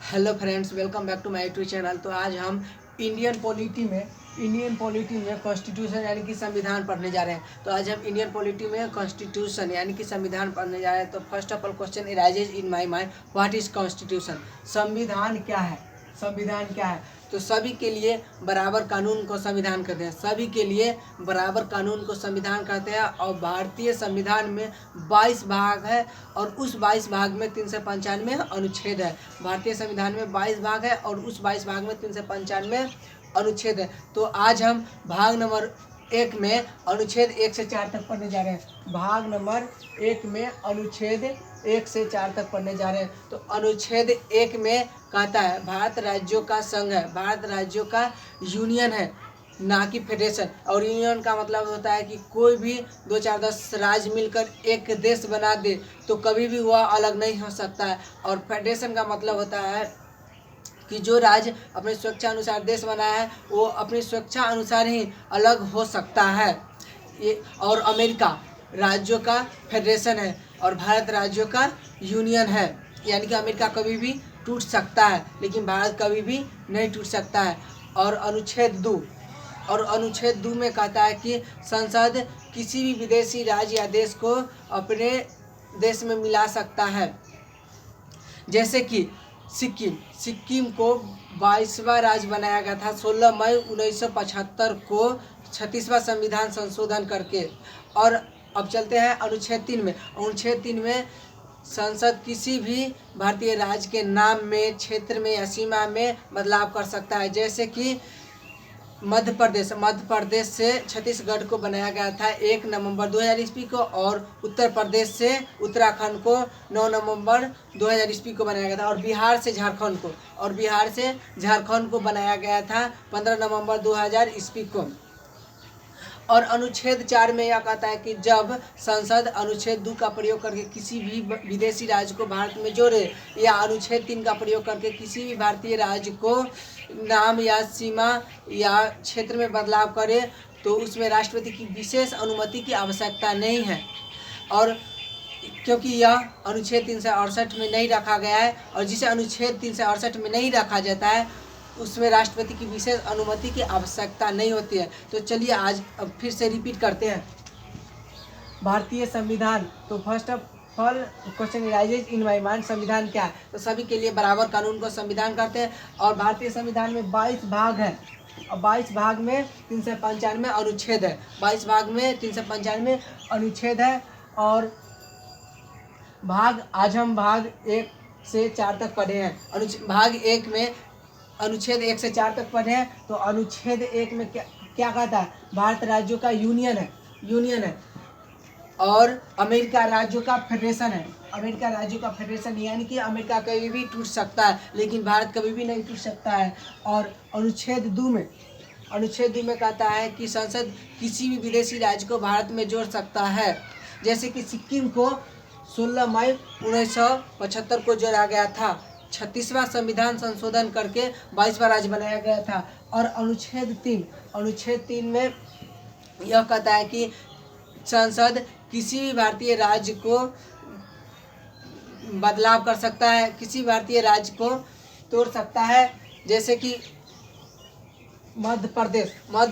Hello friends, welcome back to my YouTube channel. तो आज हम इंडियन पॉलिटी में कॉन्स्टिट्यूशन यानी कि संविधान पढ़ने जा रहे हैं। तो आज हम इंडियन पॉलिटी में कॉन्स्टिट्यूशन यानी कि संविधान पढ़ने जा रहे हैं। तो first of all question arises in my mind, what is constitution? संविधान क्या है? संविधान क्या है? तो सभी के लिए बराबर कानून को संविधान कहते हैं। सभी के लिए बराबर कानून को संविधान कहते हैं। और भारतीय संविधान में 22 भाग है और उस 22 भाग में 395 अनुच्छेद है। भारतीय संविधान में 22 भाग है और उस 22 भाग में 395 अनुच्छेद है। तो आज हम भाग नंबर 1 में अनुच्छेद 1 से 4 तक पढ़ने जा रहे हैं। भाग नंबर 1 में अनुच्छेद 1 से 4 तक पढ़ने जा रहे हैं। तो अनुच्छेद 1 में कहता है भारत राज्यों का संघ है, भारत राज्यों का यूनियन है, ना कि फेडरेशन। और यूनियन का मतलब होता है कि कोई भी 2 4 10 राज्य मिलकर एक देश बना दे तो कभी भी वह अलग नहीं हो सकता है। और फेडरेशन का मतलब होता है कि जो राज्य अपनी स्वेच्छा अनुसार देश बनाया है वो अपनी स्वेच्छा अनुसार ही अलग हो सकता है। ये और अमेरिका राज्यों का फेडरेशन है और भारत राज्यों का यूनियन है। यानी कि अमेरिका कभी भी टूट सकता है लेकिन भारत कभी भी नहीं टूट सकता है। और अनुच्छेद 2 में कहता है कि संसद किसी भी विदेशी राज्य या देश को अपने देश में मिला सकता है। जैसे कि सिक्किम को 22वां राज्य बनाया गया था 16 मई 1975 को 36वां संविधान संशोधन करके। और अब चलते हैं अनुच्छेद 3 में। अनुच्छेद 3 में संसद किसी भी भारतीय राज्य के नाम में, क्षेत्र में या सीमा में बदलाव कर सकता है। जैसे कि मध्य प्रदेश से छत्तीसगढ़ को बनाया गया था 1 नवंबर 2000 ईस्वी को। और उत्तर प्रदेश से उत्तराखंड को 9 नवंबर 2000 ईस्वी को बनाया गया था। और बिहार से झारखंड को बनाया गया था 15 नवंबर 2000 ईस्वी को। और अनुच्छेद 4 में यह कहता है कि जब संसद अनुच्छेद 2 का प्रयोग करके किसी भी विदेशी राज्य को भारत में जोड़े या अनुच्छेद 3 का प्रयोग करके किसी भी भारतीय राज्य को नाम या सीमा या क्षेत्र में बदलाव करे तो उसमें राष्ट्रपति की विशेष अनुमति की आवश्यकता नहीं है। और क्योंकि यह अनुच्छेद 368 में नहीं रखा गया है और जिसे अनुच्छेद 368 में नहीं रखा जाता है उसमें राष्ट्रपति की विशेष अनुमति की आवश्यकता नहीं होती है। तो चलिए आज अब फिर से रिपीट करते हैं भारतीय संविधान। तो first of all question arises in my mind, संविधान क्या है? तो सभी के लिए बराबर कानून को संविधान कहते हैं। और भारतीय संविधान में 22 भाग है और 22 भाग में 395 अनुच्छेद है। 22 भाग में 395 अनुच्छेद है। और आज हम भाग 1 से 4 तक पढ़े हैं। भाग 1 में अनुच्छेद 1 से 4 तक पढ़े हैं। तो अनुच्छेद 1 में क्या कहता है? भारत राज्यों का यूनियन है और अमेरिका राज्यों का फेडरेशन है। अमेरिका राज्यों का फेडरेशन यानी कि अमेरिका कभी भी टूट सकता है लेकिन भारत कभी भी नहीं टूट सकता है। और अनुच्छेद 2 में कहता है कि संसद किसी भी विदेशी राज्य को भारत में जोड़ सकता है। जैसे कि सिक्किम को 16 मई 1975 को जोड़ा गया था। 36वां संविधान संशोधन करके 22वां राज्य बनाया गया था। और अनुच्छेद 3 में यह कहता है कि संसद किसी भी भारतीय राज्य को बदलाव कर सकता है, किसी भारतीय राज्य को तोड़ सकता है। जैसे कि मध्य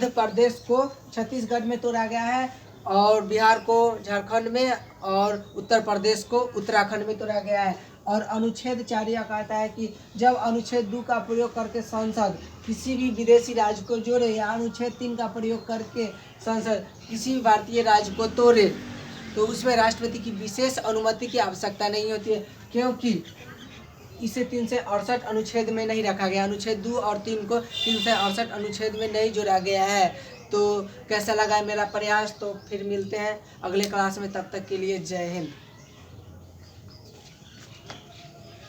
प्रदेश को छत्तीसगढ़ में तोड़ा गया है और बिहार को झारखंड में और उत्तर प्रदेश को उत्तराखंड में तोड़ा गया है। और अनुच्छेद 4 यह कहता है कि जब अनुच्छेद 2 का प्रयोग करके संसद किसी भी विदेशी राज्य को जोड़े या अनुच्छेद 3 का प्रयोग करके संसद किसी भी भारतीय राज्य को तोड़े तो उसमें राष्ट्रपति की विशेष अनुमति की आवश्यकता नहीं होती है, क्योंकि इसे 368 अनुच्छेद में नहीं रखा गया। अनुच्छेद 2 और 3 को 368 अनुच्छेद में नहीं जोड़ा गया है। तो कैसा लगा मेरा प्रयास? तो फिर मिलते हैं अगले क्लास में, तब तक के लिए जय हिंद।